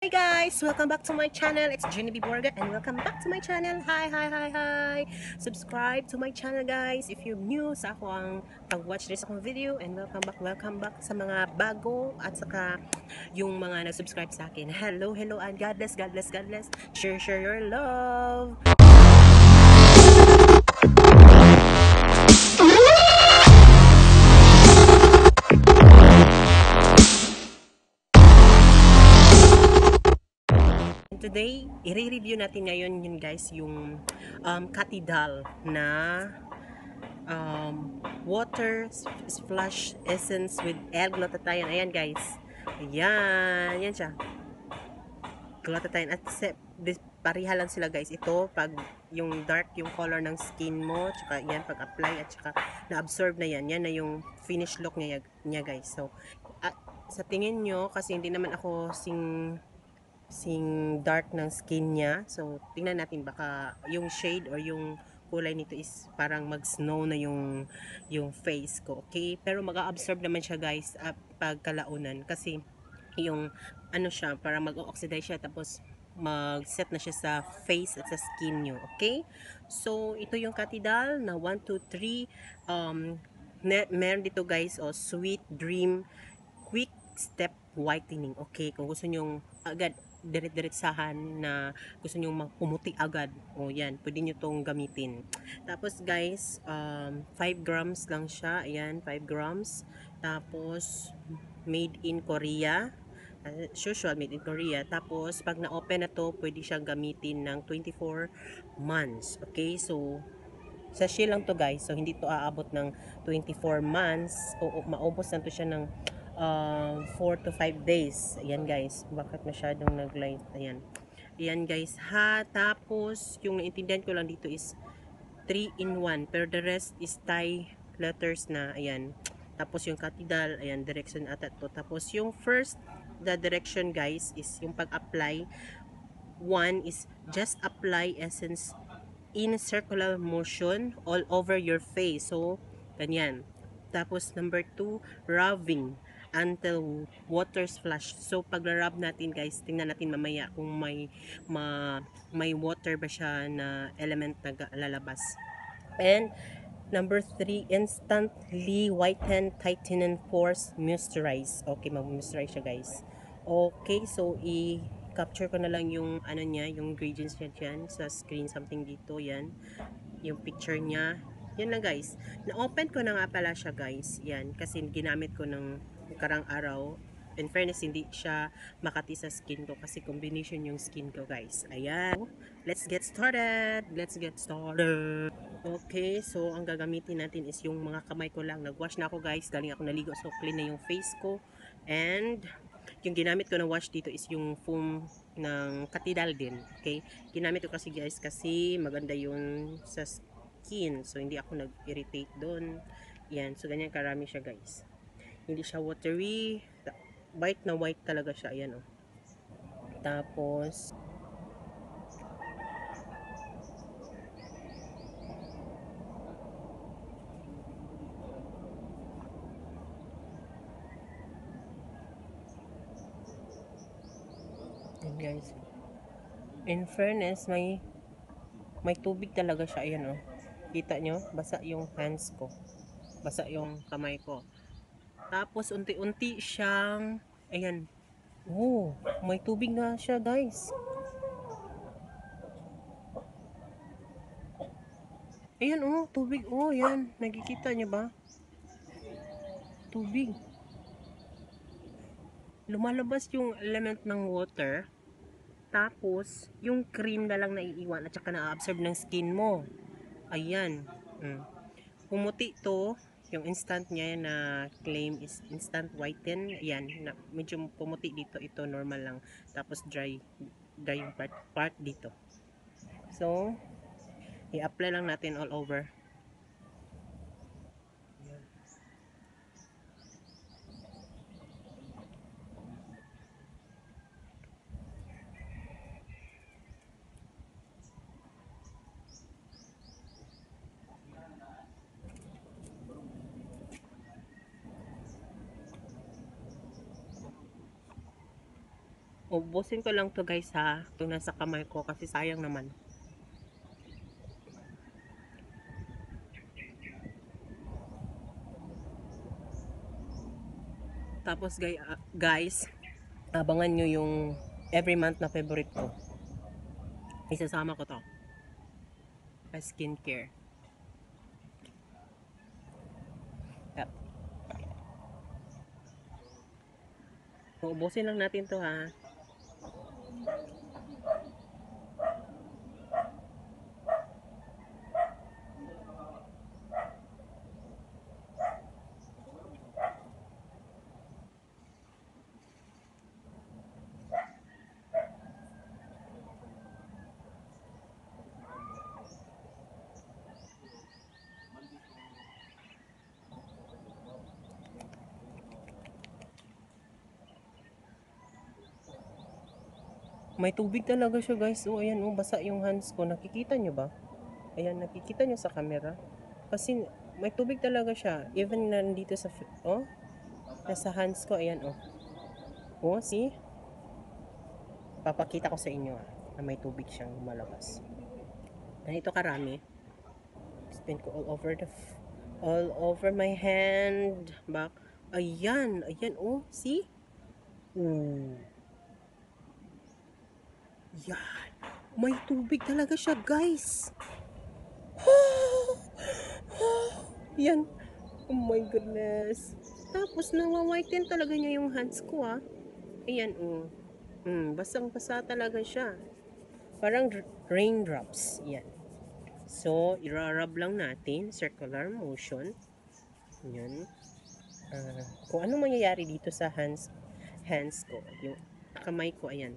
Hey guys, welcome back to my channel. It's Genevieve Borga and welcome back to my channel. Hi. Subscribe to my channel guys if you're new sa ako ang pag-watch this akong video, and welcome back sa mga bago at saka yung mga nag-subscribe sa akin. Hello and God bless. Share your love. Today, i-review natin ngayon yun guys, yung Katidal na water splash essence with L-glutathione. Ayan guys. Ayan. Yan siya. Glutathione. At pareha lang sila guys. Ito, pag yung dark yung color ng skin mo, tsaka yan, pag apply at tsaka na-absorb na yan. Yan na yung finish look niya guys. So, sa tingin nyo, kasi hindi naman ako sing dark ng skin niya. So, tingnan natin baka yung shade or yung kulay nito is parang mag-snow na yung face ko. Okay? Pero mag-a-absorb naman siya guys pag kalaunan kasi yung ano siya, para mag-oxidize siya tapos mag-set na siya sa face at sa skin nyo. Okay? So, ito yung Katidal na 1, 2, 3. Meron dito guys, Sweet Dream Quick Step Whitening. Okay? Kung gusto nyong agad diretsahan na gusto nyo pumuti agad, yan, pwede nyo tong gamitin. Tapos guys, 5 grams lang siya. Ayan, 5 grams. Tapos made in Korea, usual made in Korea. Tapos pag na-open na to, pwede siyang gamitin ng 24 months. Okay, so sachet lang to guys, so hindi to aabot ng 24 months. O maubos na to siya ng 4 to 5 days. Ayan guys, bakit masyadong nag-light. Ayan guys ha. Tapos yung naintindihan ko lang dito is 3 in 1, pero the rest is Thai letters na. Ayan, tapos yung Katidal, ayan, direction ata to. Tapos yung first, the direction guys, is yung pag-apply. One is just apply essence in circular motion all over your face. So, ganyan. Tapos, number 2, rubbing until water splash. So, pag rub natin guys, tingnan natin mamaya kung may water ba siya na element na lalabas. And, number 3, instantly whiten, tighten, and force moisturize. Okay, mag-moisturize siya guys. Okay, so capture ko na lang yung ano niya, yung ingredients niya dyan sa screen, something dito, yan. Yung picture niya. Yan lang guys. Na-open ko na nga pala siya guys. Yan, kasi ginamit ko ng karang araw. In fairness, hindi siya makati sa skin ko kasi combination yung skin ko guys. Ayan. Let's get started. Okay, so ang gagamitin natin is yung mga kamay ko lang. Nag-wash na ako guys. Galing ako naligo, so clean na yung face ko. And yung ginamit ko na wash dito is yung foam ng Katidal din. Okay? Ginamit ko kasi guys kasi maganda yun sa skin. So hindi ako nag-irritate doon. Yan. So ganyan karami siya guys. Hindi siya watery. White na white talaga siya. Ayan oh. Tapos yan guys. In fairness, may tubig talaga siya. Ayan oh. Kita nyo? Basa yung hands ko. Basa yung kamay ko. Tapos unti-unti siyang, ayan. Oh, may tubig na siya guys. Ayan oh, tubig. Oh, yan. Nakikita nyo ba? Tubig. Lumalabas yung element ng water. Tapos, yung cream na lang naiiwan at saka na-absorb ng skin mo. Ayan. Pumuti to. Yung instant niya na claim is instant whiten. Ayan. Medyo pumuti dito. Ito normal lang. Tapos dry yung part dito. So, i-apply lang natin all over. Ubusin ko lang to guys ha. Ito nasa kamay ko kasi sayang naman. Tapos guys, abangan nyo yung every month na favorite ko. Isasama ko to. As skincare. Yep. Ubusin lang natin to ha. May tubig talaga siya guys. Oh, ayan oh, basa yung hands ko. Nakikita nyo ba? Ayan, nakikita nyo sa camera. Kasi may tubig talaga siya. Even nandito sa, oh, nasa hands ko. Ayan oh. Oh, see? Papakita ko sa inyo na may tubig siyang lumalabas. Ganito karami. Spin ko all over my hand. Back. Ayan, ayan oh, see? Ooh. Yan. May tubig talaga siya, guys. Yan. Oh my goodness. Tapos, nawa-whiten talaga niya yung hands ko, ah. Ayan, oh. Basang-basa talaga siya. Parang raindrops. Yan. So, irarab lang natin. Circular motion. Yan. Kung ano mangyayari dito sa hands ko. Yung kamay ko, ayan.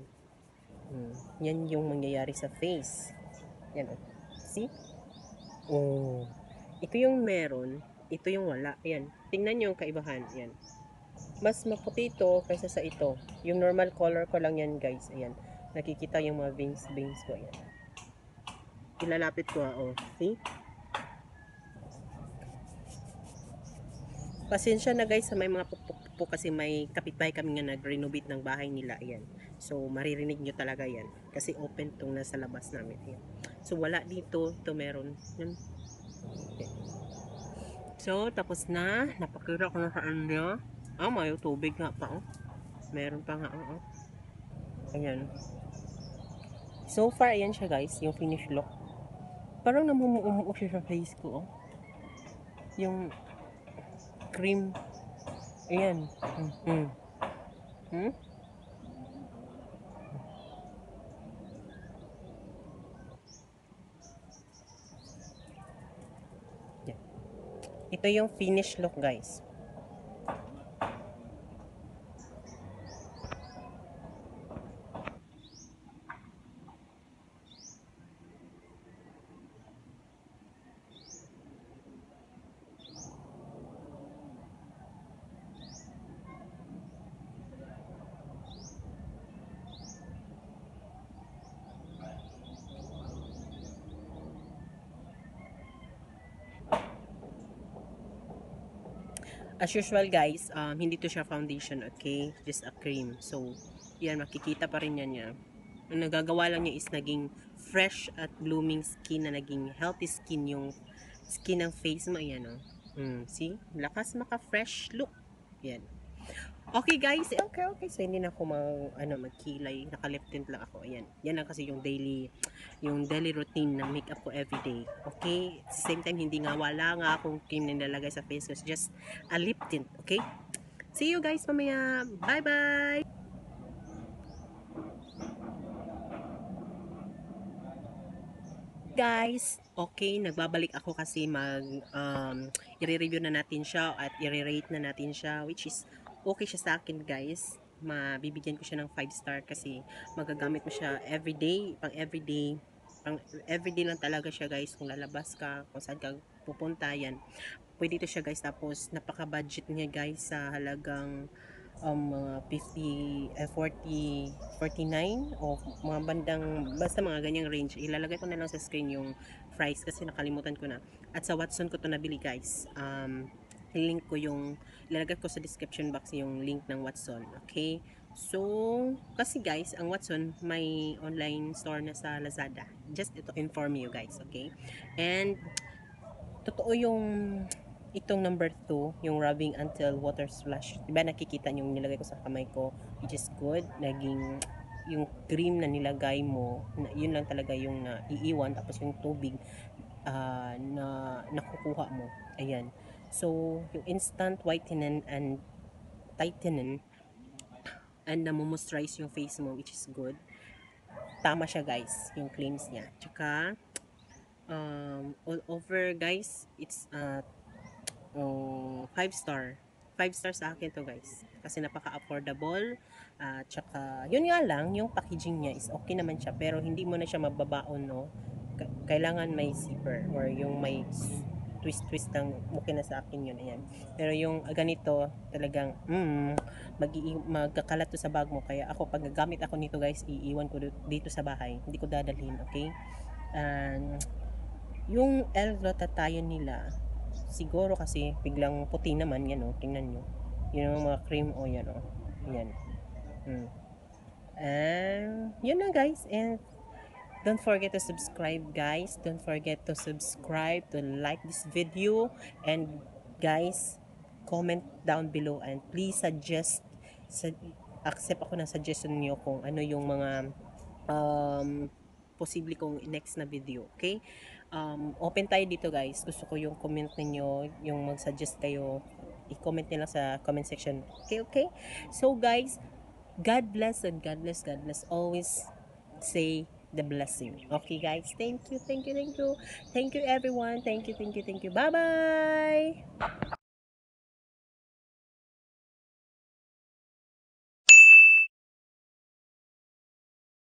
Yan yung mangyayari sa face. Yan, oh. See? Oh. Ito yung meron, ito yung wala. Ayan. Tingnan nyo yung kaibahan. Ayan. Mas maputi ito kaysa sa ito. Yung normal color ko lang yan, guys. Ayan. Nakikita yung mga veins ko. Ayan. Ilalapit ko, oh. See? Pasensya na guys sa may mga pupuk kasi may kapitbahay kami nga nag-renovate ng bahay nila. Ayan. So, maririnig nyo talaga yan. Kasi open tong nasa labas namin. Ayan. So, wala dito. Ito meron. Yan. Okay. So, tapos na. Napakira ko na sa anya. May tubig nga pa, oh. Meron pa nga, oh. Ayan. So far, ayan siya, guys. Yung finish look. Parang namumuumuo siya sa face ko, oh. Yung cream. Ayan. Yeah. Ito yung finish look, guys. As usual guys, hindi to siya foundation, okay? Just a cream. So, yan, makikita pa rin yan niya. Ang nagagawa lang niya is naging fresh at blooming skin na naging healthy skin yung skin ng face mo. Ayan, oh. See? Lakas maka-fresh look. Yan. Okay guys, okay. So hindi na ako magkilay, naka-lip tint lang ako. Ayan. Yan lang kasi yung daily routine ng makeup ko everyday. Okay? At the same time hindi nga wala nga akong cream na nilalagay sa face ko. It's just a lip tint, okay? See you guys mamaya. Bye-bye. Guys, okay, nagbabalik ako kasi i-review na natin siya at i-rate na natin siya, which is okay siya sa akin guys. Mabibigyan ko siya ng 5 star kasi magagamit mo siya everyday, pang everyday lang talaga siya guys. Kung lalabas ka, kung saan ka pupunta, yan pwede ito siya guys. Tapos napaka budget niya guys sa halagang 40, 49 o mga bandang, basta mga ganyang range. Ilalagay ko na lang sa screen yung price kasi nakalimutan ko na. At sa Watson ko to nabili guys. Link ko ilalagay ko sa description box yung link ng Watson. Okay? So, kasi guys, ang Watson may online store na sa Lazada. Just to inform you guys, okay? And totoo yung itong number 2, yung rubbing until water splash. Diba nakikita niyo yung nilagay ko sa kamay ko, which is good. Naging yung cream na nilagay mo, yun lang talaga yung iiwan, tapos yung tubig na nakukuha mo. Ayan. So, yung instant whitening and tightening and namomoisturize yung face mo, which is good. Tama siya guys, yung claims niya. Tsaka, all over guys, it's 5 star. 5 stars sa akin to guys. Kasi napaka-affordable. Tsaka, yun nga lang, yung packaging niya is okay naman siya. Pero hindi mo na siya mababaon, no? Kailangan may zipper or yung may twist-twist ng okay na sa akin yun. Ayan. Pero yung ganito, talagang, magkakalat to sa bag mo. Kaya ako, pag gagamit ako nito guys, iiwan ko dito sa bahay. Hindi ko dadalhin, okay? And, yung L glutathione nila, siguro kasi biglang puti naman yan, oh. Tingnan nyo. Yun ang mga cream, oh, yan, oh. Yan. And, yun na guys. And, don't forget to subscribe guys. Don't forget to subscribe, to like this video. And, guys, comment down below and please accept ako ng suggestion niyo kung ano yung mga posible kong next na video, okay? Open tayo dito guys. Gusto ko yung comment ninyo, yung mag-suggest kayo, i-comment nila sa comment section. Okay, okay? So guys, God bless and God bless, God bless. Always say the blessing. Okay guys, thank you, thank you, thank you. Thank you everyone. Thank you, thank you, thank you. Bye-bye!